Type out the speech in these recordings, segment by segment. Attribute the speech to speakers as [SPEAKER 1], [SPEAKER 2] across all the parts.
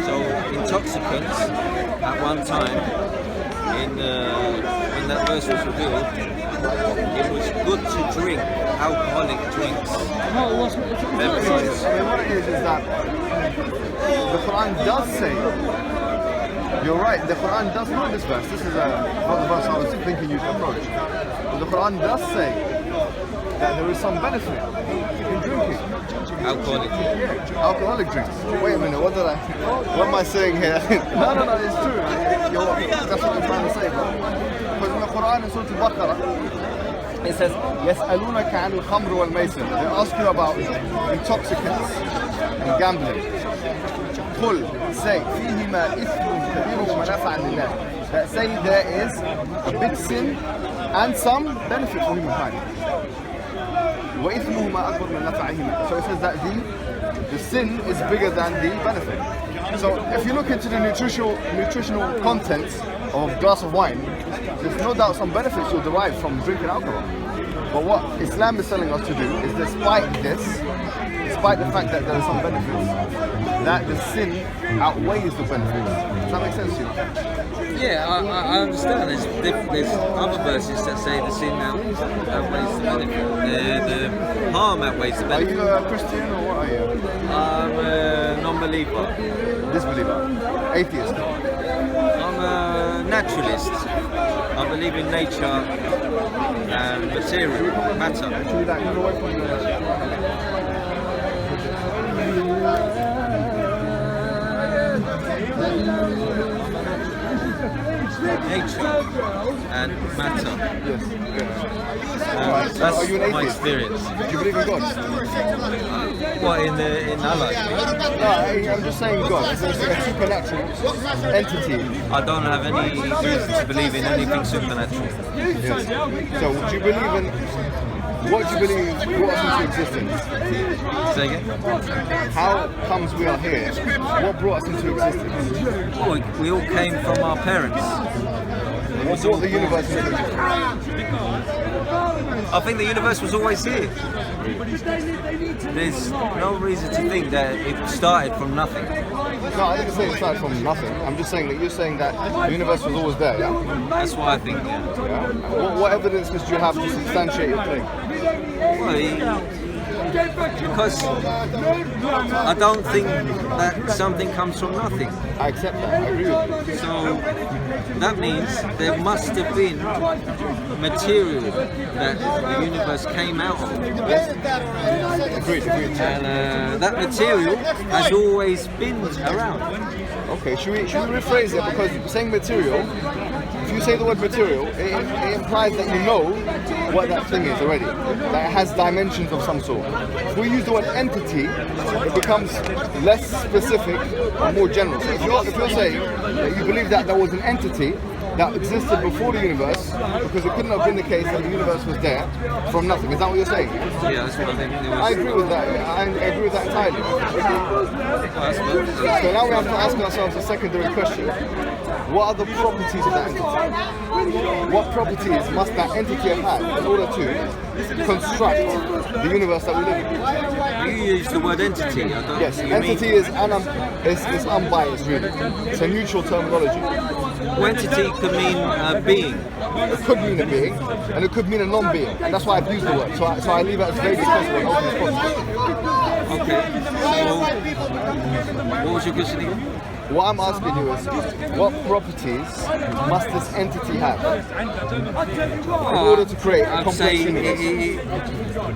[SPEAKER 1] So intoxicants at one time, when that verse was revealed, it was good to drink alcoholic drinks.
[SPEAKER 2] No, it wasn't.
[SPEAKER 1] Beverages.
[SPEAKER 3] I mean, what it is that the Quran does say. You're right. The Quran does know this verse. This is not the verse I was thinking you'd approach. But the Quran does say that there is some benefit in drinking alcoholic drinks. Wait a minute. What am I saying here? no, it's true. That's what I'm trying to say, bro. Because in the Quran in Surah Al-Baqarah, it says, يَسْأَلُونَكَ عَنِ الْخَمْرِ وَالْمَيْسِرِ. They ask you about intoxicants and gambling. قُلْ, say, فِيهِمَا إِثْمٌ كَبِيرٌ وَمَنَافَعٌ لِلنَّاسِ. That say there is a big sin and some benefit for humankind. وَإِثْمُهُمَا أَكْبَرُ مِنْ نَفْعِهِمَا. So it says that the sin is bigger than the benefit. So if you look into the nutritional content of a glass of wine, there's no doubt some benefits will derive from drinking alcohol. But what Islam is telling us to do is, despite the fact that there are some benefits, that the sin outweighs the benefits. Does that make sense to you?
[SPEAKER 1] Yeah, I understand. There's other verses that say the sin outweighs the benefit. The harm outweighs the benefit.
[SPEAKER 3] Are you a Christian or what are you?
[SPEAKER 1] I'm a non-believer.
[SPEAKER 3] Disbeliever? Atheist?
[SPEAKER 1] I'm a naturalist. I believe in nature and material, matter. Nature and matter.
[SPEAKER 3] Yes.
[SPEAKER 1] That's
[SPEAKER 3] are you an
[SPEAKER 1] my
[SPEAKER 3] atheist?
[SPEAKER 1] experience.
[SPEAKER 3] Do you believe in God?
[SPEAKER 1] What, in Allah?
[SPEAKER 3] No, I'm just saying God. It's a supernatural entity.
[SPEAKER 1] I don't have any reason to believe in anything supernatural.
[SPEAKER 3] Yes. So, do you believe in? What do you believe brought us into existence?
[SPEAKER 1] Say again?
[SPEAKER 3] How comes we are here? What brought us into existence?
[SPEAKER 1] Well, we all came from our parents.
[SPEAKER 3] What brought the universe into existence?
[SPEAKER 1] I think the universe was always here. There's no reason to think that it started from nothing.
[SPEAKER 3] No, I didn't say it started from nothing. I'm just saying that you're saying that the universe was always there, yeah?
[SPEAKER 1] That's what I think, yeah.
[SPEAKER 3] What evidence do you have to substantiate your claim?
[SPEAKER 1] Well, because I don't think that something comes from nothing.
[SPEAKER 3] I accept that, I agree with you.
[SPEAKER 1] So that means there must have been material that the universe came out of.
[SPEAKER 3] Agreed.
[SPEAKER 1] And that material has always been around.
[SPEAKER 3] Okay, should we rephrase it? Because saying material, if you say the word material, it implies that you know what that thing is already. That it has dimensions of some sort. If we use the word entity, it becomes less specific and more general. So if you're saying that you believe that there was an entity that existed before the universe, because it couldn't have been the case that the universe was there from nothing. Is that what you're saying?
[SPEAKER 1] Yeah, that's what I think.
[SPEAKER 3] I agree with that. I agree with that entirely. So now we have to ask ourselves a secondary question. What are the properties of that entity? What properties must that entity have had in order to construct the universe that we live in?
[SPEAKER 1] You use the word entity. I don't
[SPEAKER 3] Yes,
[SPEAKER 1] know what you
[SPEAKER 3] entity
[SPEAKER 1] mean.
[SPEAKER 3] is unbiased, really. It's a neutral terminology.
[SPEAKER 1] Well, entity could mean a being.
[SPEAKER 3] It could mean a being, and it could mean a non-being, and that's why I've used the word. So I leave it as vague as possible and open as possible.
[SPEAKER 1] Okay. So, what was your question again?
[SPEAKER 3] What I'm asking you is, what properties must this entity have in order to create a
[SPEAKER 1] I'd
[SPEAKER 3] complex
[SPEAKER 1] say
[SPEAKER 3] universe?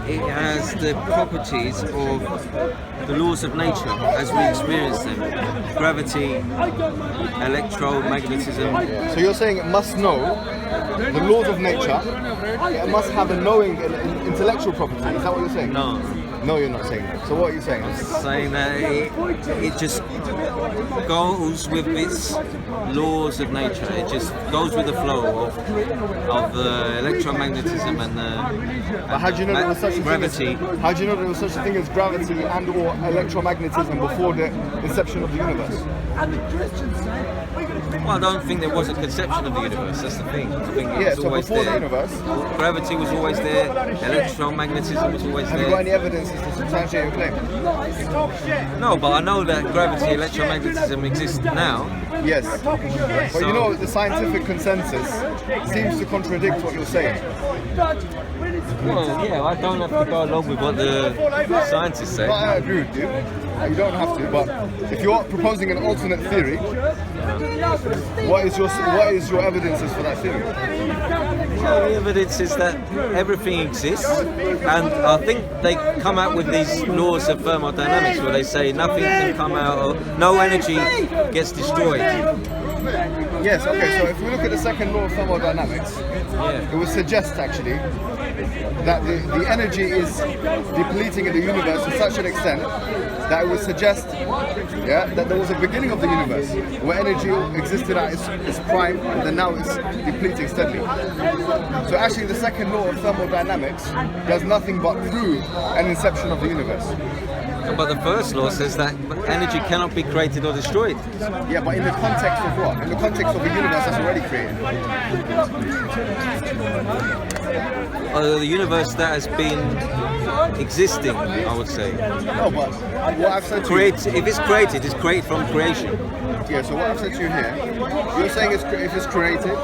[SPEAKER 1] it has the properties of the laws of nature as we experience them. Gravity, electromagnetism.
[SPEAKER 3] So you're saying it must know the laws of nature, it must have a knowing and intellectual property. Is that what you're saying?
[SPEAKER 1] No.
[SPEAKER 3] No, you're not saying that. So what are you saying?
[SPEAKER 1] Saying that it just goes with its laws of nature. It just goes with the flow of electromagnetism and
[SPEAKER 3] But how do you know there was such a
[SPEAKER 1] gravity.
[SPEAKER 3] thing as, how do you know there was such a thing as gravity and or electromagnetism before the inception of the universe?
[SPEAKER 1] Well, I don't think there was a conception of the universe. That's the thing. think it
[SPEAKER 3] Yeah,
[SPEAKER 1] was
[SPEAKER 3] so
[SPEAKER 1] always
[SPEAKER 3] before the
[SPEAKER 1] there.
[SPEAKER 3] universe,
[SPEAKER 1] Gravity was always there. Electromagnetism was always
[SPEAKER 3] have you got any
[SPEAKER 1] there.
[SPEAKER 3] evidence to substantiate your claim?
[SPEAKER 1] No, but I know that gravity, electromagnetism exists now.
[SPEAKER 3] Yes. But you know, the scientific consensus seems to contradict what you're saying.
[SPEAKER 1] Well, yeah, I don't have to go along with what the scientists say.
[SPEAKER 3] No, I agree with you. You don't have to, but if you're proposing an alternate theory, what is your evidences for that theory?
[SPEAKER 1] Well, the evidence is that everything exists, and I think they come out with these laws of thermodynamics where they say nothing can come out, or no energy gets destroyed.
[SPEAKER 3] Yes, okay, so if we look at the second law of thermodynamics, it would suggest actually that the energy is depleting in the universe to such an extent that it would suggest that there was a beginning of the universe where energy existed at its prime and then now it's depleting steadily. So actually the second law of thermodynamics does nothing but prove an inception of the universe.
[SPEAKER 1] But the first law says that energy cannot be created or destroyed.
[SPEAKER 3] Yeah, but in the context of what? In the context of a universe that's already created.
[SPEAKER 1] The universe that has been existing, I would say.
[SPEAKER 3] No, but what I've said to you...
[SPEAKER 1] If it's created, it's created from creation.
[SPEAKER 3] Yeah, so what I've said to you here, you're saying if it's created,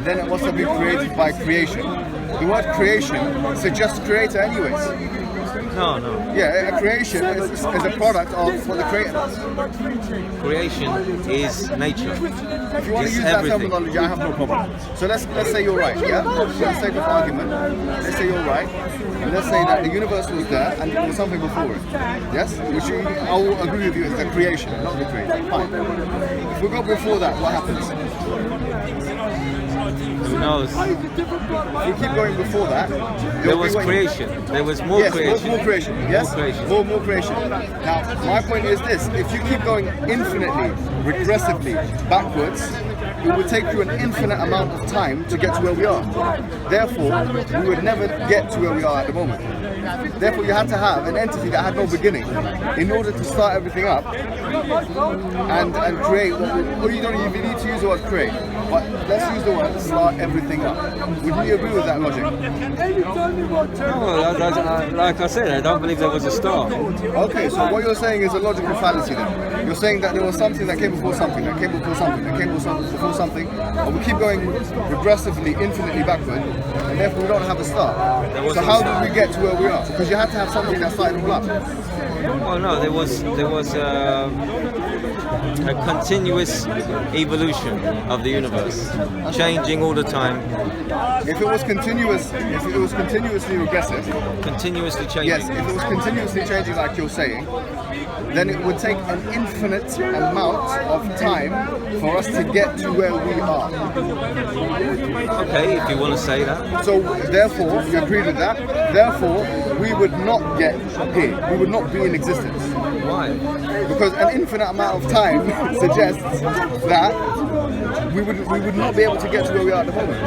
[SPEAKER 3] then it must have been created by creation. The word creation suggests creator anyways.
[SPEAKER 1] No, no.
[SPEAKER 3] Yeah, a creation is a product of what the creator does.
[SPEAKER 1] Creation is nature.
[SPEAKER 3] If you want to
[SPEAKER 1] It's
[SPEAKER 3] use that
[SPEAKER 1] everything.
[SPEAKER 3] terminology, I have no problem. So let's say you're right, yeah? Let's take this argument. Let's say you're right. And let's say that the universe was there and there was something before it. Yes? Which I will agree with you is the creation, not the creator. Fine. If we go before that, what happens?
[SPEAKER 1] Who knows?
[SPEAKER 3] If we keep going before that,
[SPEAKER 1] There was creation. There was more
[SPEAKER 3] yes,
[SPEAKER 1] creation.
[SPEAKER 3] more creation. Yes,
[SPEAKER 1] More creation.
[SPEAKER 3] More creation. Now, my point is this: if you keep going infinitely, regressively backwards, it would take you an infinite amount of time to get to where we are. Therefore, we would never get to where we are at the moment. Therefore, you had to have an entity that had no beginning in order to start everything up and create. Or you don't even need to use the word create, but let's use the word start everything up. Would you agree with that logic?
[SPEAKER 1] No, like I said, I don't believe there was a star.
[SPEAKER 3] Okay, so what you're saying is a logical fallacy then. You're saying that there was something that came before something, that came before something, that came before something, and we keep going regressively, infinitely backward, and therefore we don't have a start. So how did we get to where we are? Because you had to have something that started all up.
[SPEAKER 1] Well, no, there was a continuous evolution of the universe, changing all the time,
[SPEAKER 3] If it was continuously regressive,
[SPEAKER 1] continuously changing.
[SPEAKER 3] yes, if it was continuously changing like you're saying, then it would take an infinite amount of time for us to get to where we are.
[SPEAKER 1] Okay, if you want to say that.
[SPEAKER 3] So therefore, you agree with that, therefore we would not get here, we would not be in existence.
[SPEAKER 1] Why?
[SPEAKER 3] Because an infinite amount of time suggests that we would not be able to get to where we are at the moment.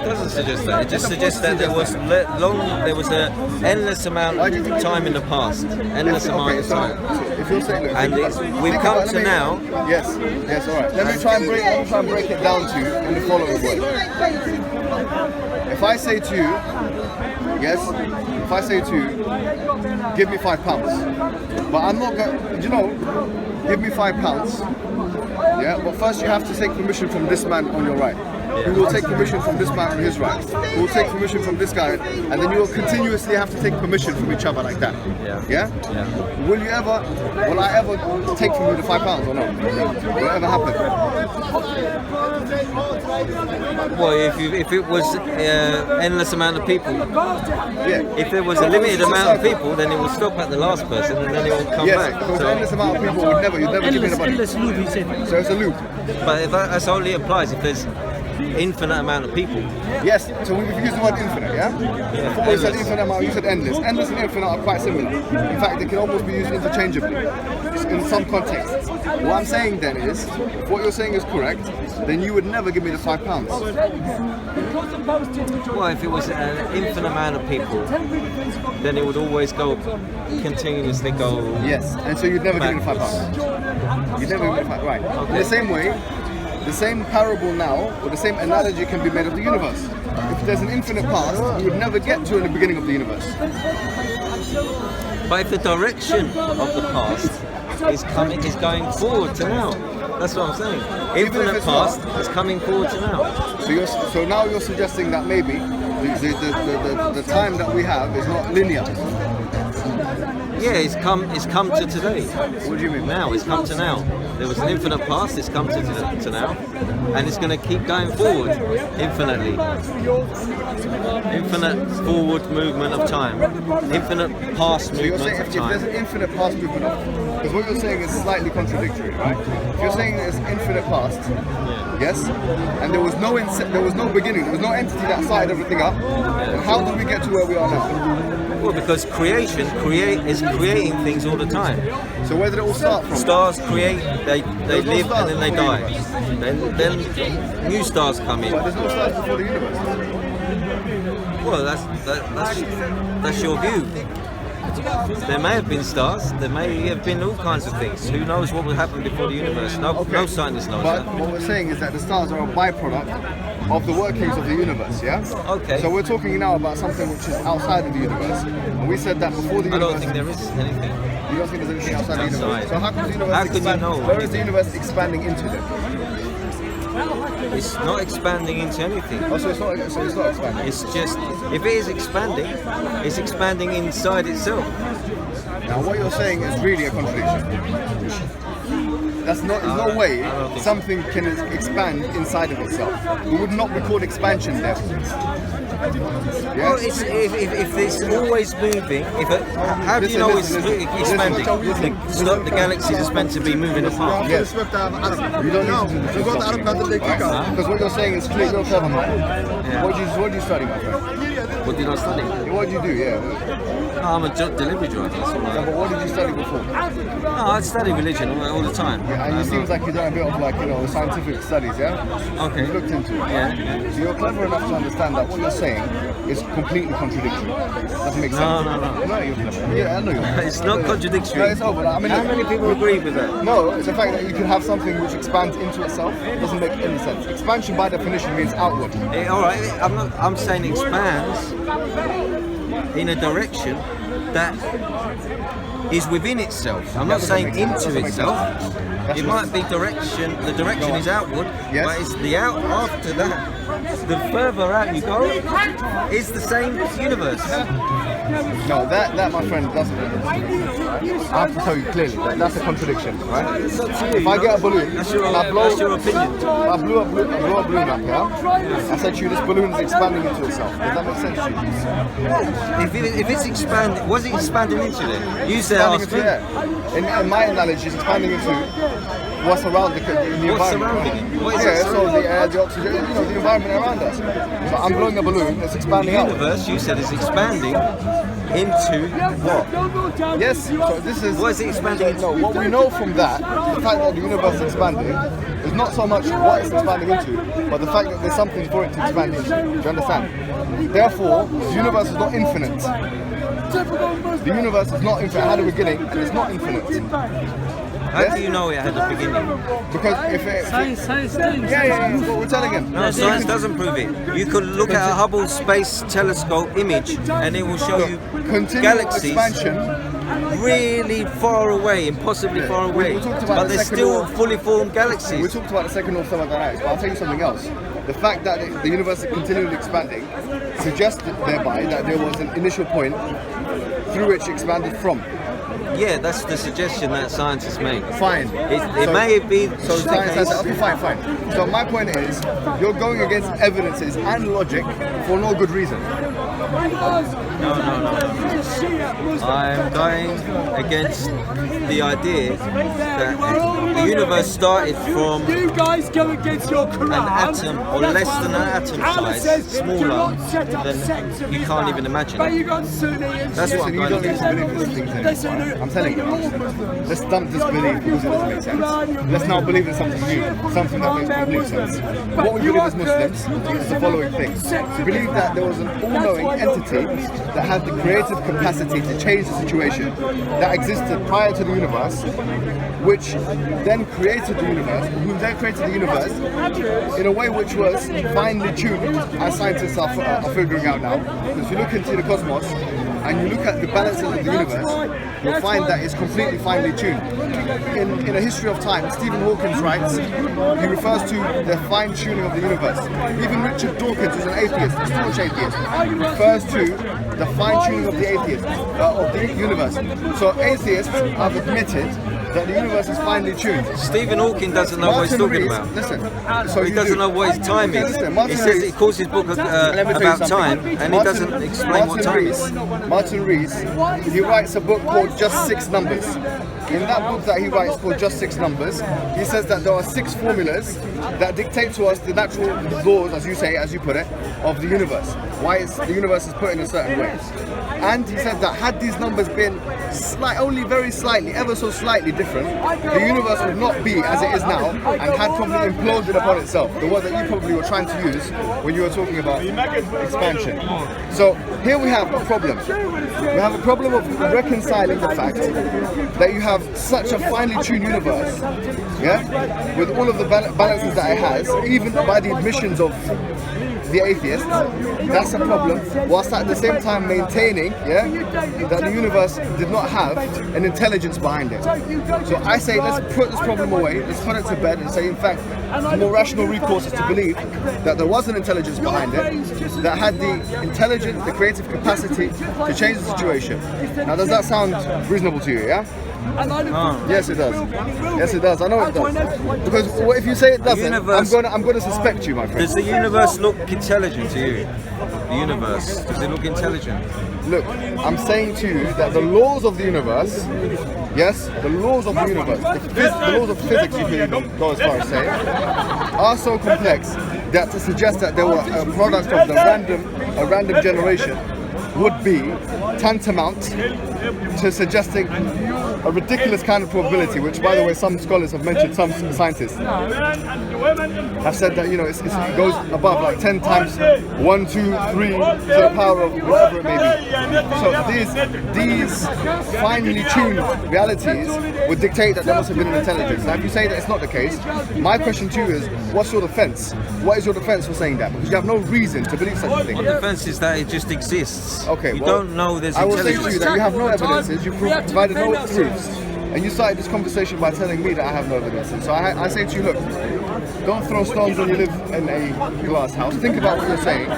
[SPEAKER 1] It doesn't suggest that. It just suggests that there was an endless amount of time in the past, endless amount of time.
[SPEAKER 3] If you're saying that,
[SPEAKER 1] And we've come to now.
[SPEAKER 3] Yes, all right. Let me try and break it down to you in the following way. If I say to you, give me £5, but I'm not going. Give me £5. Yeah, but first you have to take permission from this man on your right. We will take permission from this man on his right. We will take permission from this guy, and then you will continuously have to take permission from each other like that. Yeah? Will I ever take from you the £5 or not? Will it ever happen?
[SPEAKER 1] Well, if it was endless amount of people,
[SPEAKER 3] Yeah.
[SPEAKER 1] if there was a limited amount of people, then it will stop at the last person, and then it will come
[SPEAKER 3] Yes,
[SPEAKER 1] back.
[SPEAKER 3] if it was an endless amount of people, you'd never give me the money.
[SPEAKER 2] Endless loop, he said.
[SPEAKER 3] So it's a loop.
[SPEAKER 1] But if that only applies if there's infinite amount of people.
[SPEAKER 3] Yes, so we've used the word infinite, yeah? Before we said
[SPEAKER 1] endless.
[SPEAKER 3] infinite amount, you said endless. Endless and infinite are quite similar. In fact, they can almost be used interchangeably in some contexts. What I'm saying then is, if what you're saying is correct, then you would never give me the £5.
[SPEAKER 1] Well, if it was an infinite amount of people, then it would always continuously go.
[SPEAKER 3] Yes, and so you'd never give me the £5. You'd never give me the £5, right. In the same way, the same parable now, or the same analogy can be made of the universe. If there's an infinite past, we would never get to the beginning of the universe.
[SPEAKER 1] But if the direction of the past is going forward to now, that's what I'm saying. Infinite past is coming forward to now.
[SPEAKER 3] So now you're suggesting that maybe the time that we have is not linear.
[SPEAKER 1] Yeah, it's come to today.
[SPEAKER 3] What do you mean?
[SPEAKER 1] Now, it's come to now. There was an infinite past, it's come to now. And it's going to keep going forward infinitely. Infinite forward movement of time. Infinite past
[SPEAKER 3] So you're
[SPEAKER 1] movement
[SPEAKER 3] saying
[SPEAKER 1] of
[SPEAKER 3] if there's
[SPEAKER 1] time.
[SPEAKER 3] an infinite past movement of, because what you're saying is slightly contradictory, right? If you're saying there's infinite past, yes, and there was no beginning, there was no entity that started everything up, then how did we get to where we are now?
[SPEAKER 1] Well, because creation is creating things all the time.
[SPEAKER 3] So where did it all start from?
[SPEAKER 1] Stars create, they
[SPEAKER 3] There's no
[SPEAKER 1] live
[SPEAKER 3] stars
[SPEAKER 1] and then they
[SPEAKER 3] before
[SPEAKER 1] die.
[SPEAKER 3] the
[SPEAKER 1] Then new stars come in.
[SPEAKER 3] But there's no stars before the universe.
[SPEAKER 1] Well, that's your view. There may have been stars. There may have been all kinds of things. Who knows what will happen before the universe? No scientist knows
[SPEAKER 3] But
[SPEAKER 1] that.
[SPEAKER 3] what we're saying is that the stars are a byproduct of the workings of the universe, yeah?
[SPEAKER 1] Okay.
[SPEAKER 3] So we're talking now about something which is outside of the universe. And we said that before the
[SPEAKER 1] I
[SPEAKER 3] universe...
[SPEAKER 1] don't think there is anything.
[SPEAKER 3] You don't think there's anything outside the universe?
[SPEAKER 1] Outside.
[SPEAKER 3] So how comes the universe
[SPEAKER 1] How can you know?
[SPEAKER 3] Where is the universe expanding into then?
[SPEAKER 1] It's not expanding into anything.
[SPEAKER 3] Oh, so it's not expanding.
[SPEAKER 1] It's just, if it is expanding, it's expanding inside itself.
[SPEAKER 3] Now what you're saying is really a contradiction. There's no way something can expand inside of itself. It would not be called expansion then.
[SPEAKER 1] Well, if it's always moving, how do you know it's expanding? The galaxies are meant to be moving apart.
[SPEAKER 3] Yes. You don't know. Because what you're saying is clear. You're clever, man.
[SPEAKER 1] Yeah.
[SPEAKER 3] What do you study, my friend?
[SPEAKER 1] What did I study?
[SPEAKER 3] What do you do? Yeah.
[SPEAKER 1] No, I'm a delivery driver. That's all
[SPEAKER 3] Yeah, but what did you study before?
[SPEAKER 1] No, I study religion all the time.
[SPEAKER 3] Yeah, and it seems like you've done a bit of scientific studies, yeah?
[SPEAKER 1] Okay.
[SPEAKER 3] You looked into it.
[SPEAKER 1] Yeah.
[SPEAKER 3] So you're clever enough to understand that what you're saying is completely contradictory. Doesn't make sense.
[SPEAKER 1] No.
[SPEAKER 3] No, you're clever. Yeah, I know you're clever.
[SPEAKER 1] It's not contradictory.
[SPEAKER 3] No, it's over. I mean,
[SPEAKER 1] How many people agree with that?
[SPEAKER 3] No, it's the fact that you can have something which expands into itself doesn't make any sense. Expansion by definition means outward.
[SPEAKER 1] All right, I'm saying expands in a direction that is within itself. I'm not saying into itself. It might be direction. The direction is outward,
[SPEAKER 3] Yes.
[SPEAKER 1] but it's the out after that. The further out you go, is the same universe.
[SPEAKER 3] No, that my friend doesn't. I have to tell you clearly that's a contradiction, right?
[SPEAKER 1] It's up to you.
[SPEAKER 3] If I get a balloon
[SPEAKER 1] That's
[SPEAKER 3] and I blow,
[SPEAKER 1] that's your opinion.
[SPEAKER 3] I blow a balloon up, yeah? I said to you, this balloon is expanding into itself. Does that make sense to you?
[SPEAKER 1] If it's expanding, what's it expanding into then? You say
[SPEAKER 3] Expanding
[SPEAKER 1] ask
[SPEAKER 3] into
[SPEAKER 1] me.
[SPEAKER 3] air. In my analogy, it's expanding into what's around the environment.
[SPEAKER 1] What's surrounding it? What is it
[SPEAKER 3] Yeah, so
[SPEAKER 1] surrounding?
[SPEAKER 3] the air, the oxygen, the environment around us. So I'm blowing a balloon, it's
[SPEAKER 1] The
[SPEAKER 3] expanding out.
[SPEAKER 1] universe, you said, is expanding into what?
[SPEAKER 3] Yes, so this is...
[SPEAKER 1] What is it expanding into?
[SPEAKER 3] No, what we know from that, the fact that the universe is expanding, is not so much what it's expanding into, but the fact that there's something for it to expand into. Do you understand? Therefore, the universe is not infinite. The universe is not infinite. It had a beginning, and it's not infinite.
[SPEAKER 1] How do you know it had a beginning?
[SPEAKER 3] Because if it...
[SPEAKER 2] Science
[SPEAKER 3] Yeah, we're telling him.
[SPEAKER 1] No, science doesn't prove it. You could look at a Hubble Space Telescope image and it will show you
[SPEAKER 3] Continual
[SPEAKER 1] galaxies
[SPEAKER 3] expansion.
[SPEAKER 1] really far away, impossibly far away,
[SPEAKER 3] we talked about
[SPEAKER 1] but
[SPEAKER 3] the
[SPEAKER 1] they're
[SPEAKER 3] second
[SPEAKER 1] still
[SPEAKER 3] law.
[SPEAKER 1] fully formed
[SPEAKER 3] We
[SPEAKER 1] galaxies.
[SPEAKER 3] talked about the second law of thermodynamics, but I'll tell you something else. The fact that the universe is continually expanding suggests thereby that there was an initial point through which it expanded from.
[SPEAKER 1] Yeah, that's the suggestion that scientists make.
[SPEAKER 3] Fine.
[SPEAKER 1] It may be
[SPEAKER 3] So
[SPEAKER 1] the
[SPEAKER 3] science has
[SPEAKER 1] case.
[SPEAKER 3] okay, fine. So my point is, you're going against evidences and logic for no good reason.
[SPEAKER 1] No. I'm going against the idea that the universe started from
[SPEAKER 2] You guys go against your Quran.
[SPEAKER 1] an atom or less than an atom
[SPEAKER 2] Allah
[SPEAKER 1] size,
[SPEAKER 2] says do
[SPEAKER 1] smaller
[SPEAKER 2] not set up
[SPEAKER 1] than
[SPEAKER 2] sects of
[SPEAKER 1] you
[SPEAKER 2] Islam.
[SPEAKER 1] can't even imagine.
[SPEAKER 2] But you got Sunni and
[SPEAKER 1] That's
[SPEAKER 2] Shia.
[SPEAKER 1] what I'm
[SPEAKER 3] You
[SPEAKER 1] going
[SPEAKER 3] don't need
[SPEAKER 1] against.
[SPEAKER 3] to believe in these things
[SPEAKER 2] Listen,
[SPEAKER 3] anymore. I'm telling you. Let's dump this belief because it doesn't make sense. Let's now believe in something new, something that makes complete sense. What we believe as Muslims is the following thing. We believe that there was an all-knowing entity that had the creative capacity to change the situation that existed prior to the universe, which then created the universe, who then created the universe in a way which was finely tuned, as scientists are figuring out now. Because if you look into the cosmos and you look at the balances of the universe, you'll find that it's completely finely tuned. In a history of time, Stephen Hawking writes, he refers to the fine tuning of the universe. Even Richard Dawkins, who's an atheist, a staunch atheist, refers to the fine tuning of the universe. So atheists have admitted that the universe is finely tuned.
[SPEAKER 1] Stephen Hawking doesn't know what he's talking about.
[SPEAKER 3] Listen,
[SPEAKER 1] So he doesn't know what his time is. He says he calls his book about time, and he doesn't explain what time is.
[SPEAKER 3] Martin Rees, he writes a book called Just Six Numbers. In that book that he writes called Just Six Numbers, he says that there are 6 formulas that dictate to us the natural laws, as you say, as you put it, of the universe. Why the universe is put in a certain way. And he said that had these numbers been only very slightly, ever so slightly different, the universe would not be as it is now and had probably imploded upon itself. The word that you probably were trying to use when you were talking about expansion. So here we have a problem. We have a problem of reconciling the fact that you have such a finely tuned universe, yeah, with all of the balances that it has, even by the admissions of the atheists. That's a problem, whilst at the same time maintaining, yeah, that the universe did not have an intelligence behind it. So I say, let's put this problem away, let's put it to bed and say, in fact, the more rational recourse is to believe that there was an intelligence behind it, that had the intelligence, the creative capacity to change the situation. Now, does that sound reasonable to you, yeah? Yes, it does. Yes, it does. I know it does. Because if you say it doesn't, I'm going to suspect you, my friend.
[SPEAKER 1] Does the universe look intelligent to you? The universe, does it look intelligent?
[SPEAKER 3] Look, I'm saying to you that the laws of the universe, yes, the laws of the universe, the laws of physics, you can go as far as saying, are so complex that to suggest that they were a product of a random generation would be tantamount to suggesting a ridiculous kind of probability, which, by the way, some scholars have mentioned, some scientists have said that, you know, it goes above like 10 times 1, 2, 3 to the power of whatever it may be. So these finely tuned realities would dictate that there must have been an intelligence. Now, if you say that it's not the case, my question to you is, what's your defense? What is your defense for saying that? Because you have no reason to believe such a thing.
[SPEAKER 1] The defense is that it just exists.
[SPEAKER 3] Okay,
[SPEAKER 1] you don't know there's intelligence.
[SPEAKER 3] I will say to you that you have no evidences, you provided no proofs, and you started this conversation by telling me that I have no evidence. And so I say to you, look, don't throw stones when you live in a glass house. Think about what you're saying.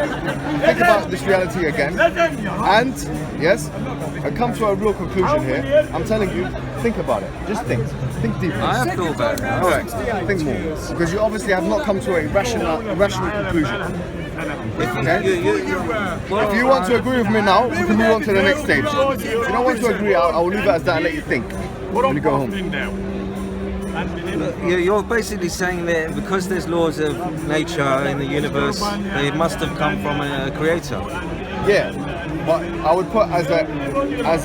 [SPEAKER 3] Think about this reality again. And, yes, I come to a real conclusion here. I'm telling you, think about it. Just think. Think deeply.
[SPEAKER 1] I have thought about it.
[SPEAKER 3] Alright, think more. Because you obviously have not come to a rational conclusion. Okay? If you want to agree with me now, we can move on to the next stage. If you don't want to agree, I'll leave it as that and let you think when you go home.
[SPEAKER 1] You're basically saying that because there's laws of nature in the universe, they must have come from a creator.
[SPEAKER 3] Yeah, but I would put as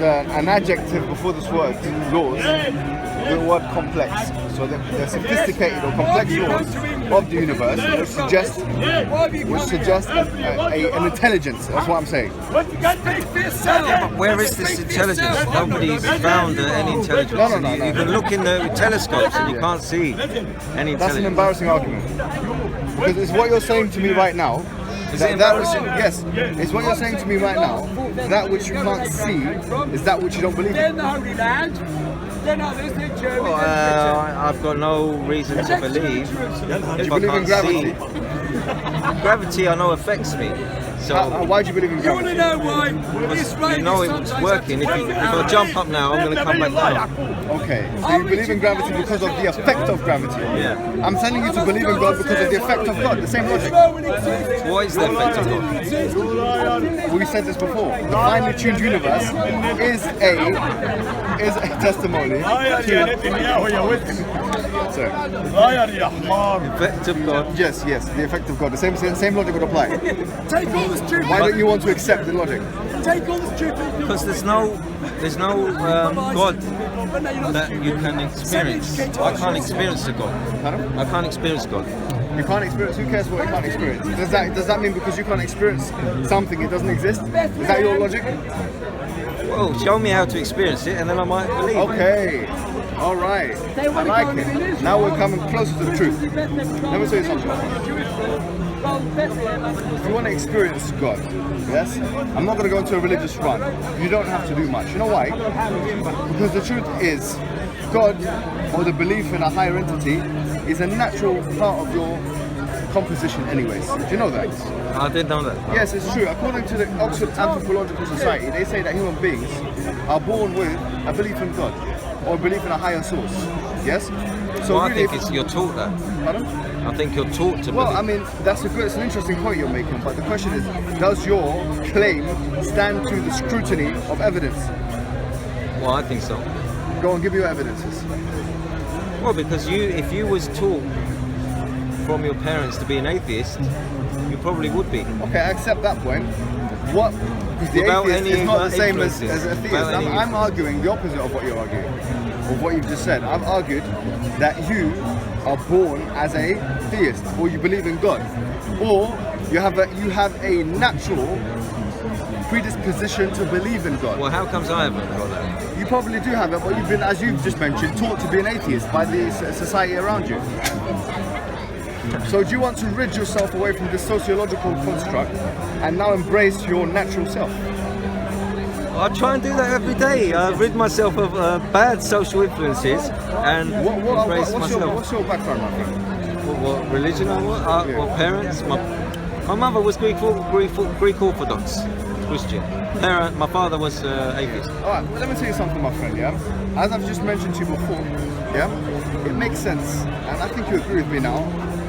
[SPEAKER 3] an adjective before this word, laws, the word complex. So they're sophisticated or complex laws of the universe, which suggest an intelligence. That's what I'm saying.
[SPEAKER 1] But where is this intelligence? Nobody's found any intelligence.
[SPEAKER 3] No.
[SPEAKER 1] You can look in the telescopes and you can't see any intelligence.
[SPEAKER 3] That's an embarrassing argument. Because it's what you're saying to me right now. Yes, it's what you're saying to me right now. That which you can't see is that which you don't believe in.
[SPEAKER 1] I've got no reason to believe if
[SPEAKER 3] You believe in gravity?
[SPEAKER 1] Gravity, I know, affects me. So
[SPEAKER 3] why do you believe in gravity?
[SPEAKER 1] because you know it's working. If I jump up now, I'm going to come back down.
[SPEAKER 3] Okay, so you believe in gravity because of the effect of gravity.
[SPEAKER 1] Yeah.
[SPEAKER 3] I'm telling you to believe in God because of the effect of God. The same logic.
[SPEAKER 1] What is the effect of God?
[SPEAKER 3] We said this before. The finely tuned universe is a testimony to
[SPEAKER 1] Effect of God.
[SPEAKER 3] yes, the effect of God. The same logic would apply. Why don't you want to accept the logic?
[SPEAKER 2] take all the stupid.
[SPEAKER 1] Because there's no God that you can experience. I can't experience a God.
[SPEAKER 3] Pardon?
[SPEAKER 1] I can't experience God.
[SPEAKER 3] You can't experience. Who cares what you can't experience? Does that mean because you can't experience something, it doesn't exist? Is that your logic?
[SPEAKER 1] Well, show me how to experience it, and then I might believe.
[SPEAKER 3] Okay. All right. I like it. Now we're coming closer to the truth. Let me tell you something. If you want to experience God, yes, I'm not going to go into a religious run. You don't have to do much. You know why? Because the truth is, God, or the belief in a higher entity, is a natural part of your composition anyways. Do you know that?
[SPEAKER 1] I didn't know that.
[SPEAKER 3] Yes, it's true. According to the Oxford Anthropological Society, they say that human beings are born with a belief in God, or a belief in a higher source. Yes? So
[SPEAKER 1] Well, I
[SPEAKER 3] really,
[SPEAKER 1] think you're taught that.
[SPEAKER 3] pardon?
[SPEAKER 1] I think you're taught to
[SPEAKER 3] Well,
[SPEAKER 1] believe.
[SPEAKER 3] I mean, it's an interesting point you're making, but the question is, does your claim stand to the scrutiny of evidence?
[SPEAKER 1] Well, I think so.
[SPEAKER 3] Go and give me your evidences.
[SPEAKER 1] Well, because if you was taught from your parents to be an atheist, you probably would be.
[SPEAKER 3] Okay, I accept that point. What? Because the
[SPEAKER 1] Without
[SPEAKER 3] atheist
[SPEAKER 1] any
[SPEAKER 3] is not the same as
[SPEAKER 1] influences.
[SPEAKER 3] a theist.
[SPEAKER 1] Without any
[SPEAKER 3] I'm arguing the opposite of what you're arguing, of what you've just said. I've argued that you are born as a theist, or you believe in God, or you have a natural predisposition to believe in God.
[SPEAKER 1] Well, how comes I haven't got that?
[SPEAKER 3] You probably do have it, but you've been, as you've just mentioned, taught to be an atheist by the society around you. So do you want to rid yourself away from this sociological construct and now embrace your natural self?
[SPEAKER 1] I try and do that every day. I rid myself of bad social influences and embrace myself.
[SPEAKER 3] What's your background, my friend?
[SPEAKER 1] What religion I was?
[SPEAKER 3] Yeah.
[SPEAKER 1] What parents? My mother was Greek Orthodox Christian. My father was atheist.
[SPEAKER 3] Alright, well, let me tell you something, my friend, yeah? As I've just mentioned to you before, yeah? It makes sense, and I think you agree with me now.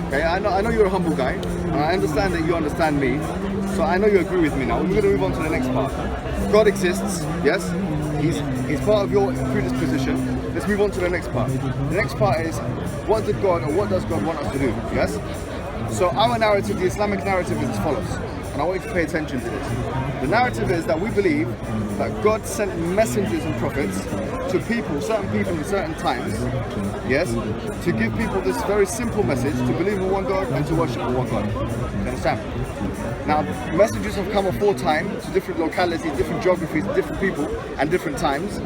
[SPEAKER 3] Okay, I know you're a humble guy, and I understand that you understand me, so I know you agree with me now. We're going to move on to the next part. God exists, yes? He's part of your predisposition. Let's move on to the next part. The next part is, what does God want us to do, yes? So our narrative, the Islamic narrative, is as follows, and I want you to pay attention to this. The narrative is that we believe that God sent messengers and prophets to people, certain people in certain times, yes, to give people this very simple message, to believe in one God and to worship one God. You understand? Now, messages have come aforetime to different localities, different geographies, different people, and different times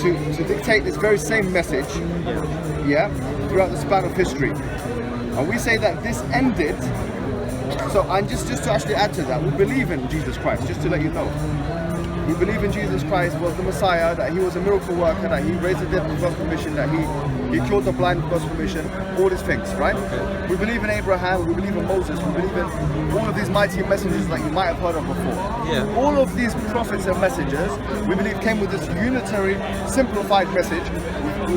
[SPEAKER 3] to dictate this very same message, yeah, throughout the span of history. And we say that this ended. So, and just to actually add to that, we believe in Jesus Christ, just to let you know. We believe in Jesus Christ was the Messiah, that he was a miracle worker, that he raised the dead with God's permission, that he cured the blind with God's permission, all these things, right? We believe in Abraham, we believe in Moses, we believe in all of these mighty messengers that you might have heard of before.
[SPEAKER 1] Yeah.
[SPEAKER 3] All of these prophets and messengers, we believe, came with this unitary, simplified message,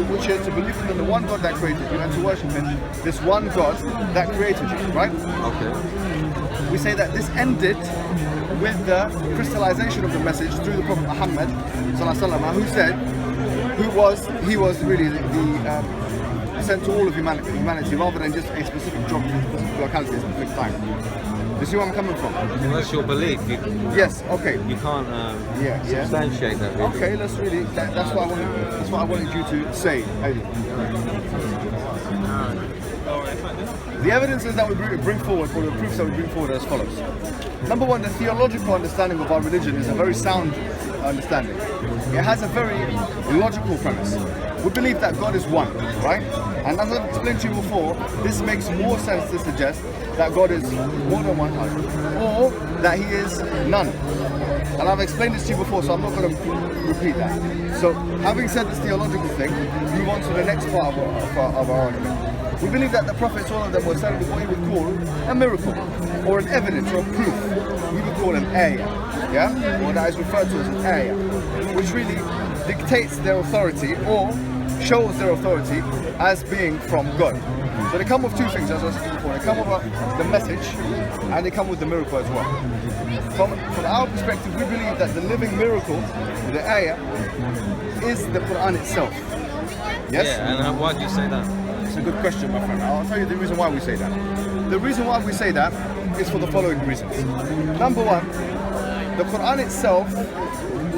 [SPEAKER 3] which is to believe in the one God that created you and to worship him, this one God that created you, right?
[SPEAKER 1] Okay.
[SPEAKER 3] We say that this ended with the crystallization of the message through the Prophet Mohammed, who said, he was really the sent to all of humanity rather than just a specific geography, a specific locality, a specific time. You see where I'm coming from?
[SPEAKER 1] Well, that's your belief.
[SPEAKER 3] Yes. Okay.
[SPEAKER 1] You can't
[SPEAKER 3] Yeah.
[SPEAKER 1] substantiate that. Really.
[SPEAKER 3] Okay. Let's really. That's what I wanted you to say. The evidences that we bring forward, or the proofs that we bring forward, are as follows. Number one, the theological understanding of our religion is a very sound understanding. It has a very logical premise. We believe that God is one, right? And as I've explained to you before, this makes more sense to suggest that God is more than one, or that he is none. And I've explained this to you before, so I'm not going to repeat that. So, having said this theological thing, move on to the next part of our argument. We believe that the prophets, all of them, were sent with what you would call a miracle, or an evidence, or a proof. We would call an ayah, yeah? Or that is referred to as an ayah, which really dictates their authority, or shows their authority as being from God. So they come with two things, as I said before. They come with the message, and they come with the miracle as well. From our perspective, we believe that the living miracle, the ayah, is the Quran itself. Yes?
[SPEAKER 1] Yeah, and why do you say that?
[SPEAKER 3] It's a good question, my friend. I'll tell you the reason why we say that. The reason why we say that is for the following reasons. Number one, the Quran itself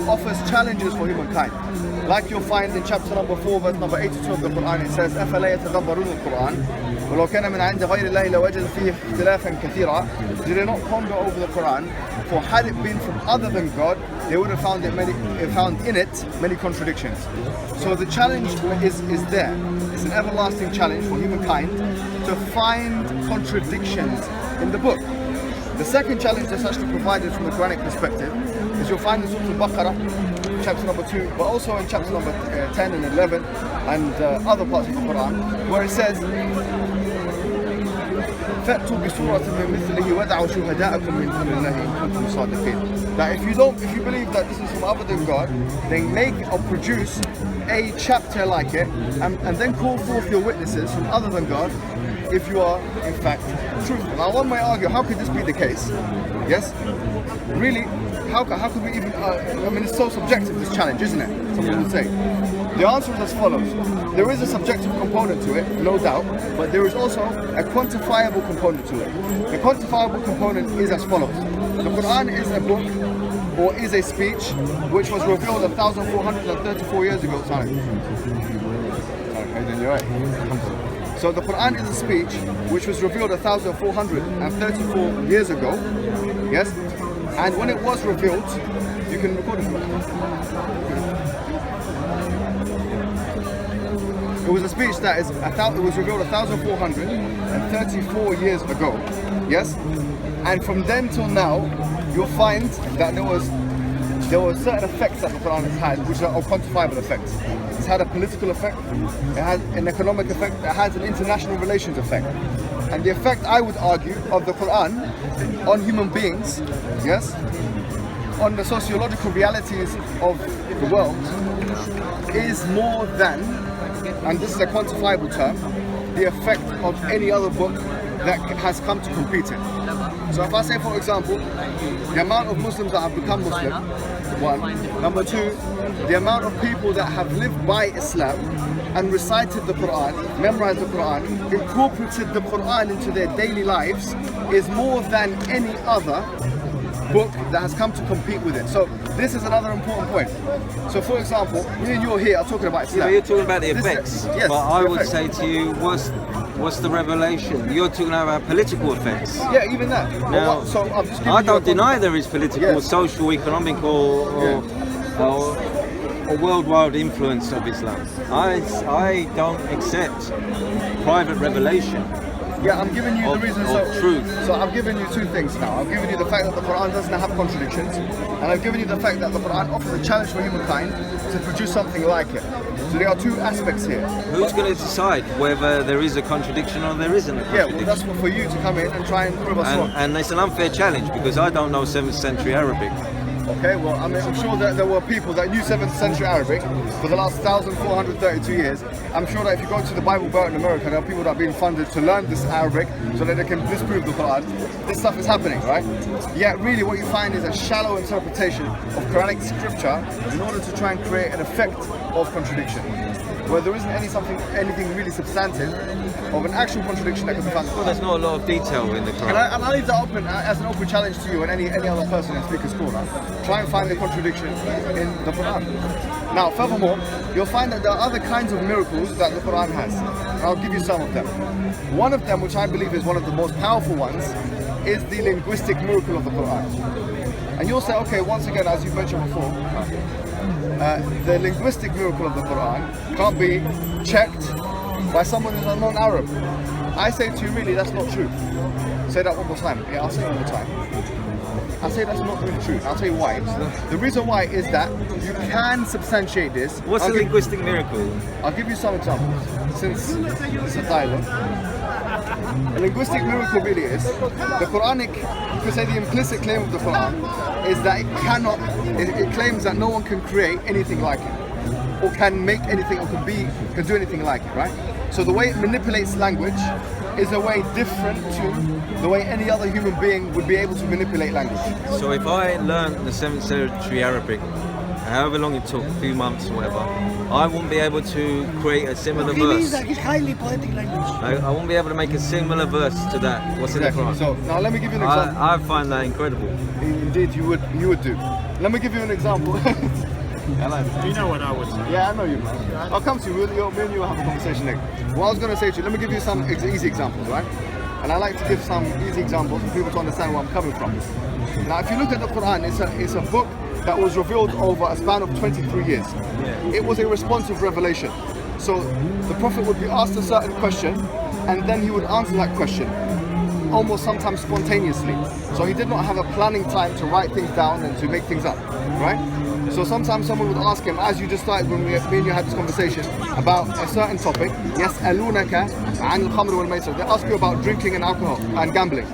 [SPEAKER 3] offers challenges for humankind. Like you'll find in chapter number 4, verse number 82 of the Quran, it says, أَفَلَا يَتَدَبَّرُونَ الْقُرْآنَ وَلَوْ كَانَ مِنْ عِنْدِ غَيْرِ اللَّهِ لَوَجَدُوا فِيهِ اخْتِلَافًا كَثِيرًا. Did they not ponder over the Quran? For had it been from other than God, they would have found in it many contradictions. So the challenge is there. It's an everlasting challenge for humankind to find contradictions in the book. The second challenge that's actually provided from the Quranic perspective is you'll find in Surah Al-Baqarah, chapter number 2, but also in chapter number 10 and 11 and other parts of the Quran, where it says, فَأْتُوا بِسُورَةٍ مِّن مِثْلِهِ وَدَعُوا شُهَدَاءَكُم مِّن دُونِ اللَّهِ إِن كُنتُمْ صَادِقِينَ. That if you believe that this is from other than God, then make or produce a chapter like it, and then call forth your witnesses from other than God, if you are in fact truthful. Now one may argue, how could this be the case? Yes? Really, how could we even, I mean, it's so subjective, this challenge, isn't it? Someone would say. The answer is as follows. There is a subjective component to it, no doubt, but there is also a quantifiable component to it. The quantifiable component is as follows. The Quran is a book, or is a speech, which was revealed 1,434 years ago. Sorry, then you're right. So the Quran is a speech which was revealed 1,434 years ago, yes? And when it was revealed, you can record it. It was a speech that it was revealed 1,434 years ago, yes? And from then till now, you'll find that there were certain effects that the Quran has had, which are quantifiable effects. It's had a political effect, it has an economic effect, it has an international relations effect. And the effect, I would argue, of the Quran on human beings, yes, on the sociological realities of the world, is more than, and this is a quantifiable term, the effect of any other book that has come to compete it. So if I say, for example, the amount of Muslims that have become Muslim, one. Number two, the amount of people that have lived by Islam and recited the Quran, memorized the Quran, incorporated the Quran into their daily lives, is more than any other book that has come to compete with it. So this is another important point. So for example, me and you are here are talking about Islam.
[SPEAKER 1] Yeah, you're talking about the effects.
[SPEAKER 3] Yes,
[SPEAKER 1] but I would
[SPEAKER 3] effects.
[SPEAKER 1] say to you, what's the revelation? You're talking about political effects.
[SPEAKER 3] Yeah, even that.
[SPEAKER 1] Now,
[SPEAKER 3] So I've just given
[SPEAKER 1] I
[SPEAKER 3] you
[SPEAKER 1] don't
[SPEAKER 3] a
[SPEAKER 1] deny there is political,
[SPEAKER 3] Yes.
[SPEAKER 1] social, economic, or worldwide influence of Islam. I don't accept private revelation.
[SPEAKER 3] Yeah, I'm giving you the reason.
[SPEAKER 1] Of truth.
[SPEAKER 3] So I've given you two things now. I've given you the fact that the Quran doesn't have contradictions, and I've given you the fact that the Quran offers a challenge for humankind to produce something like it. So there are two aspects here.
[SPEAKER 1] Who's going to decide whether there is a contradiction or there isn't a
[SPEAKER 3] Yeah,
[SPEAKER 1] contradiction?
[SPEAKER 3] well, that's for you to come in and try and prove us wrong.
[SPEAKER 1] And it's an unfair challenge because I don't know 7th century Arabic.
[SPEAKER 3] Okay, well, I mean, I'm sure that there were people that knew 7th century Arabic for the last 1,432 years. I'm sure that if you go to the Bible Belt in America, there are people that are being funded to learn this Arabic so that they can disprove the Quran. This stuff is happening, right? Yet, really, what you find is a shallow interpretation of Quranic scripture in order to try and create an effect of contradiction, where there isn't anything really substantive of an actual contradiction that can be found.
[SPEAKER 1] Well, there's not a lot of detail in the Quran.
[SPEAKER 3] And I leave that open as an open challenge to you and any other person in Speaker's Corner. Try and find the contradiction in the Quran. Now, furthermore, you'll find that there are other kinds of miracles that the Quran has. And I'll give you some of them. One of them, which I believe is one of the most powerful ones, is the linguistic miracle of the Quran. And you'll say, okay, once again, as you mentioned before, the linguistic miracle of the Quran can't be checked by someone who's a non-Arab. I say to you, really, that's not true. Say that one more time. Yeah, I'll say it one more time. I say that's not really true. I'll tell you why. The reason why is that you can substantiate this.
[SPEAKER 1] What's the linguistic miracle?
[SPEAKER 3] I'll give you some examples, since it's a dialogue. A linguistic miracle really is, the Quranic, you could say the implicit claim of the Quran is that it claims that no one can create anything like it, or can make anything, or can do anything like it, right? So the way it manipulates language is a way different to the way any other human being would be able to manipulate language.
[SPEAKER 1] So if I learn the 7th century Arabic however long it took, a few months or whatever, I wouldn't be able to create a similar
[SPEAKER 4] He means
[SPEAKER 1] verse.
[SPEAKER 4] that it's highly poetic language.
[SPEAKER 1] I won't be able to make a similar verse to that. What's in the
[SPEAKER 3] Exactly.
[SPEAKER 1] Quran?
[SPEAKER 3] So now let me give you an example.
[SPEAKER 1] I find that incredible.
[SPEAKER 3] Indeed, you would do. Let me give you an example. I like it.
[SPEAKER 2] You know what I would say.
[SPEAKER 3] Yeah, I know you. I'll come to you. Me and you will have a conversation next. What I was going to say to you, let me give you some easy examples, right? And I like to give some easy examples for people to understand where I'm coming from. Now, if you look at the Quran, it's a book that was revealed over a span of 23 years. It was a responsive revelation. So the Prophet would be asked a certain question, and then he would answer that question, almost sometimes spontaneously. So he did not have a planning time to write things down and to make things up, right? So sometimes someone would ask him, as you just started when me and you had this conversation about a certain topic, يَسْأَلُونَكَ عَنِ الْخَمْرِ وَالْمَيْسِرِ. They ask you about drinking and alcohol and gambling.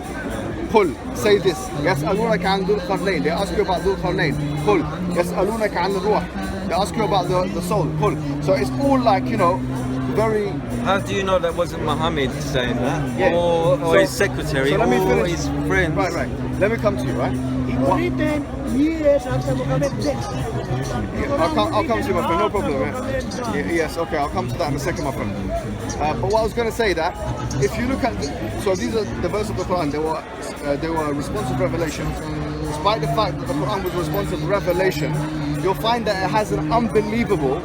[SPEAKER 3] قل, say this. يَسْأَلُونَكَ عَنْ ذُو الْقَرْنَيْنِ. They ask you about ذُو الْقَرْنَيْنِ. قل, يَسْأَلُونَكَ عَنِ الرُّوحِ. They ask you about the soul. قل. So it's all like, very...
[SPEAKER 1] How do you know that wasn't Mohammed saying that?
[SPEAKER 3] Yeah.
[SPEAKER 1] Or his secretary,
[SPEAKER 3] so let me
[SPEAKER 1] or
[SPEAKER 3] finish.
[SPEAKER 1] his friends?
[SPEAKER 3] Right. Let me come to you, right?
[SPEAKER 4] It was written years after Muhammad death.
[SPEAKER 3] I'll come to you, my friend, no problem. Yes, okay, I'll come to that in a second, my friend. But what I was going to say that, if you look at, so these are the verses of the Quran, they were responsive revelations. Despite the fact that the Quran was responsive revelation, you'll find that it has an unbelievable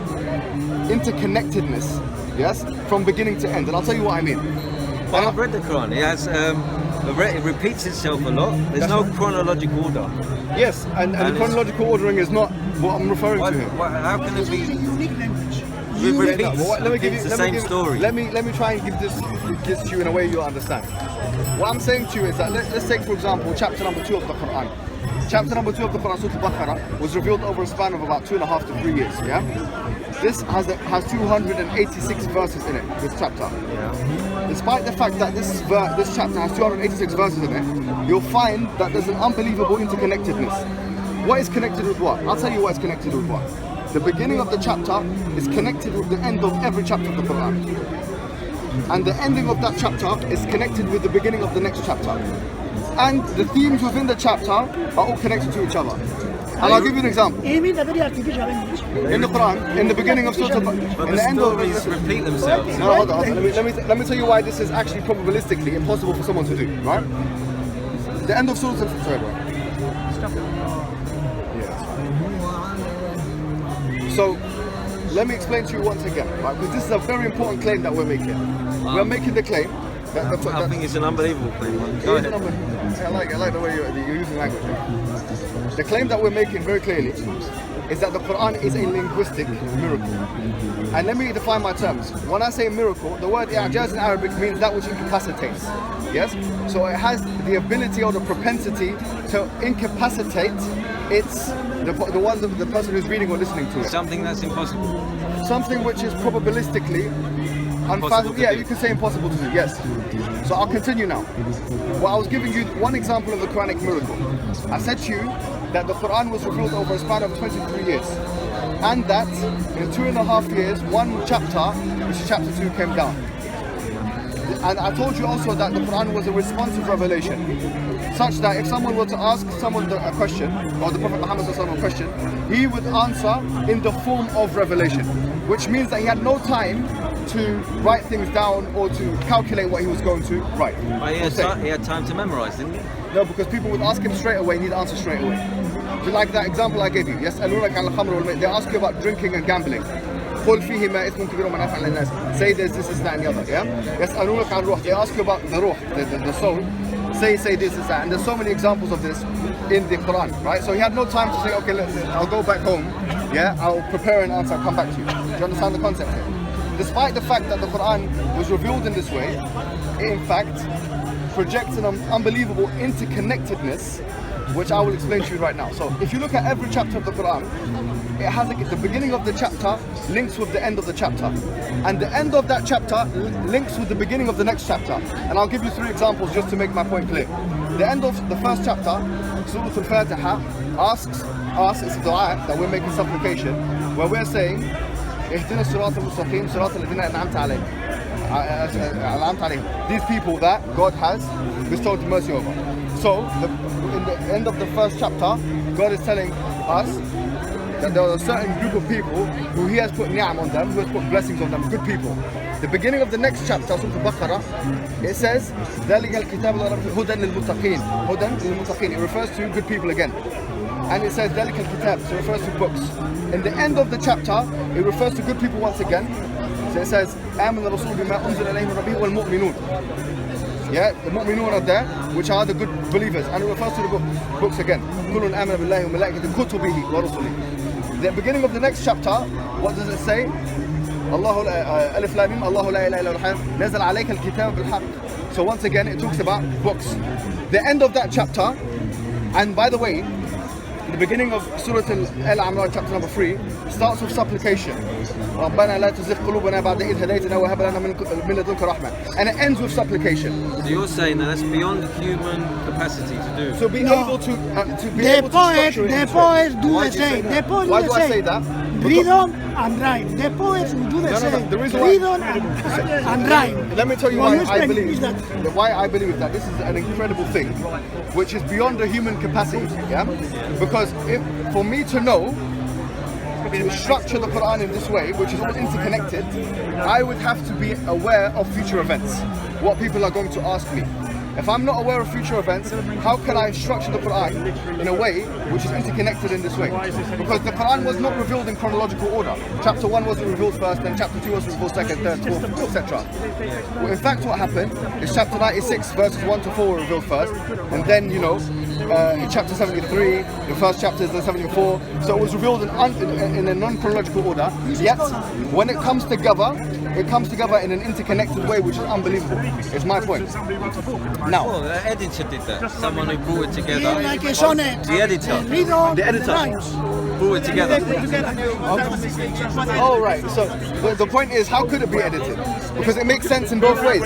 [SPEAKER 3] interconnectedness, yes, from beginning to end. And I'll tell you what I mean.
[SPEAKER 1] But I've read the Quran. It has, it repeats itself a lot. There's no chronological order.
[SPEAKER 3] Yes, and the chronological ordering is not what I'm referring to here.
[SPEAKER 1] How can it
[SPEAKER 4] It's a
[SPEAKER 1] be?
[SPEAKER 4] unique language.
[SPEAKER 1] It repeats. It's the same story.
[SPEAKER 3] Let me try and give this to you in a way you'll understand. What I'm saying to you is that let's take, for example, chapter number 2 of the Quran. Chapter number 2 of the Quran, Surah Al-Baqarah, was revealed over a span of about 2.5 to 3 years. Yeah, this has 286 verses in it. This chapter.
[SPEAKER 1] Yeah.
[SPEAKER 3] Despite the fact that this chapter has 286 verses in it, you'll find that there's an unbelievable interconnectedness. What is connected with what? I'll tell you what is connected with what. The beginning of the chapter is connected with the end of every chapter of the Quran. And the ending of that chapter is connected with the beginning of the next chapter. And the themes within the chapter are all connected to each other. And I'll give you an example.
[SPEAKER 4] He means a very artificial language.
[SPEAKER 3] In the Quran, in the beginning of Surah Al-Baqarah,
[SPEAKER 1] But
[SPEAKER 3] in
[SPEAKER 1] the
[SPEAKER 3] the end of
[SPEAKER 1] stories repeat themselves.
[SPEAKER 3] No, hold on. Let me tell you why this is actually probabilistically impossible for someone to do, right? The end of Surah Al-Baqarah. Sorry, bro. Yes. So, let me explain to you once again, right? Because this is a very important claim that we're making. We're making the claim that
[SPEAKER 1] I think it's an unbelievable thing. Go ahead.
[SPEAKER 3] I like the way you're using language. The claim that we're making very clearly is that the Quran is a linguistic miracle. And let me define my terms. When I say miracle, the word i'jaz in Arabic means that which incapacitates. Yes? So it has the ability or the propensity to incapacitate the person who's reading or listening to it.
[SPEAKER 1] Something that's impossible.
[SPEAKER 3] Something which is probabilistically
[SPEAKER 1] Impossible
[SPEAKER 3] unfathomable.
[SPEAKER 1] to
[SPEAKER 3] Yeah,
[SPEAKER 1] do.
[SPEAKER 3] you can say impossible to do, yes. So I'll continue now. Well, I was giving you one example of the Quranic miracle. I said to you that the Quran was revealed over a span of 23 years. And that in 2.5 years, one chapter, which is chapter 2, came down. And I told you also that the Quran was a responsive revelation, such that if someone were to ask someone a question, or the Prophet Muhammad a question, he would answer in the form of revelation, which means that he had no time to write things down or to calculate what he was going to write.
[SPEAKER 1] But he had time to memorize, didn't he?
[SPEAKER 3] No, because people would ask him straight away, and he'd answer straight away. Do you like that example I gave you? Yes, they ask you about drinking and gambling. قل فيهما إثم كبير ومنافع للناس. Say this, that, and the other. Yeah. يسألونك عن الروح. They ask you about the ruh, the soul. Say this, that, and there's so many examples of this in the Quran, right? So he had no time to say, okay, I'll go back home. Yeah, I'll prepare an answer. I'll come back to you. Do you understand the concept here? Despite the fact that the Quran was revealed in this way, it in fact projects an unbelievable interconnectedness, which I will explain to you right now. So if you look at every chapter of the Quran, it has the beginning of the chapter links with the end of the chapter, and the end of that chapter links with the beginning of the next chapter. And I'll give you 3 examples just to make my point clear. The end of the first chapter, Surah Al-Fatiha, asks us, it's a dua that we're making supplication, where we're saying, اهدنا الصراط المستقيم صراط الذين أنعمت عليهم. These people that God has bestowed mercy over. So, in the end of the first chapter, God is telling us that there are a certain group of people who he has put ni'am on them, who has put blessings on them, good people. The beginning of the next chapter, Surah Al-Baqarah, it says, ذَلِكَ الْكِتَابُ هُدًى لِلْمُتَّقِينَ هُدًى لِلْمُتَّقِينَ. It refers to good people again. And it says ذَلِكَ الْكِتَابُ, so it refers to books. In the end of the chapter, it refers to good people once again. So it says, آمَنَ الرَّسُولُ بِمَا أُنزِلَ إِلَيْهِ مِنْ رَبِّهِ وَالْمُؤْمِنُونَ. Yeah, the mu'minun are there, which are the good believers. And it refers to the books again. كُلٌّ آمَنَ بِاللَّهِ وَمَلَائِكَتِهِ كُتُبِهِ وَرُسُلِهِ. The beginning of the next chapter, what does it say? Allah alif lam mim, Allahu la ilaha illa huwa nazal alayka al-kitab bil haqq. So once again it talks about books. The end of that chapter, and by the way, the beginning of Surah Al-Imran chapter number 3 starts with supplication. رَبَّنَا لَا تُزِغْ قُلُوبَنَا بَعْدَ إِذْ هَدَيْتَنَا وَهَبْ لَنَا مِن لَدُنكَ رَحْمَةً. And it ends with supplication.
[SPEAKER 1] So you're saying that that's beyond human capacity to do.
[SPEAKER 3] So be able to be
[SPEAKER 4] The
[SPEAKER 3] able to structure it
[SPEAKER 4] the
[SPEAKER 3] into it.
[SPEAKER 4] poets do
[SPEAKER 1] Why
[SPEAKER 4] the
[SPEAKER 1] do you say
[SPEAKER 4] same.
[SPEAKER 1] that?
[SPEAKER 4] The poets
[SPEAKER 3] Why
[SPEAKER 4] do
[SPEAKER 3] do
[SPEAKER 4] the
[SPEAKER 3] I say
[SPEAKER 4] same.
[SPEAKER 3] that?
[SPEAKER 4] Rhythm and rhyme. The poets will do the
[SPEAKER 3] No,
[SPEAKER 4] same.
[SPEAKER 3] the reason why-
[SPEAKER 4] Rhythm and rhyme.
[SPEAKER 3] Let me tell you
[SPEAKER 4] What
[SPEAKER 3] why
[SPEAKER 4] you
[SPEAKER 3] I
[SPEAKER 4] explain
[SPEAKER 3] believe
[SPEAKER 4] is that
[SPEAKER 3] why I believe that this is an incredible thing, which is beyond the human capacity. Yeah, because if for me to know to structure the Quran in this way, which is all interconnected, I would have to be aware of future events, what people are going to ask me. If I'm not aware of future events, how can I structure the Quran in a way which is interconnected in this way? Because the Quran was not revealed in chronological order. Chapter 1 wasn't revealed first, then chapter 2 was revealed second, third, fourth, etc. Well, in fact, what happened is chapter 96 verses 1 to 4 were revealed first, and then, you know, in chapter 73, the first chapter is the 74, so it was revealed in a non-chronological order, yet when it comes together in an interconnected way which is unbelievable, is my point. Now,
[SPEAKER 1] Oh, the editor did that. Someone who brought it together.
[SPEAKER 4] yeah, like a sonnet.
[SPEAKER 1] The editor.
[SPEAKER 4] Rhythm
[SPEAKER 3] The editor.
[SPEAKER 4] and rhymes.
[SPEAKER 1] Brought it together.
[SPEAKER 3] oh right, so the point is, how could it be edited? Because it makes sense in both ways.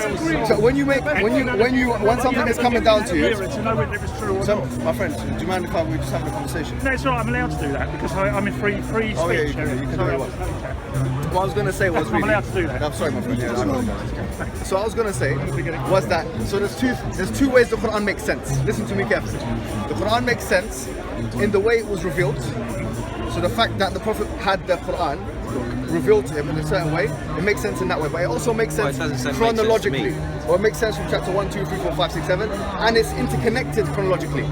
[SPEAKER 3] So when something is coming down to you,
[SPEAKER 2] To know whether it was true or
[SPEAKER 3] so,
[SPEAKER 2] not.
[SPEAKER 3] my friends, do you mind if we just have a conversation?
[SPEAKER 2] No, it's all right, I'm allowed to do that because I'm in free speech.
[SPEAKER 3] Oh, yeah, you can do
[SPEAKER 2] Sorry,
[SPEAKER 3] what?
[SPEAKER 2] okay.
[SPEAKER 3] What I was going to say was
[SPEAKER 2] I'm
[SPEAKER 3] really...
[SPEAKER 2] allowed to do that.
[SPEAKER 3] I'm sorry, my friend. Yeah, I apologize. So I was going to say was that, so there's two ways the Quran makes sense. Listen to me carefully. The Quran makes sense in the way it was revealed. So the fact that the Prophet had the Quran revealed to him in a certain way, it makes sense in that way. But it also makes
[SPEAKER 1] Well, it
[SPEAKER 3] sense
[SPEAKER 1] doesn't make sense to
[SPEAKER 3] chronologically.
[SPEAKER 1] me.
[SPEAKER 3] Or it makes sense from chapter 1, 2, 3, 4, 5, 6, 7. And it's interconnected chronologically.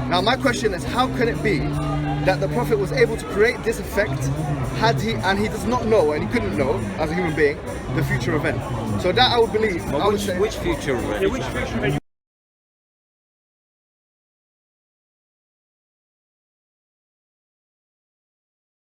[SPEAKER 3] Now my question is, how can it be that the Prophet was able to create this effect and he does not know, and he couldn't know as a human being, the future event? So that I would believe. I would say,
[SPEAKER 1] Which future event?
[SPEAKER 2] Which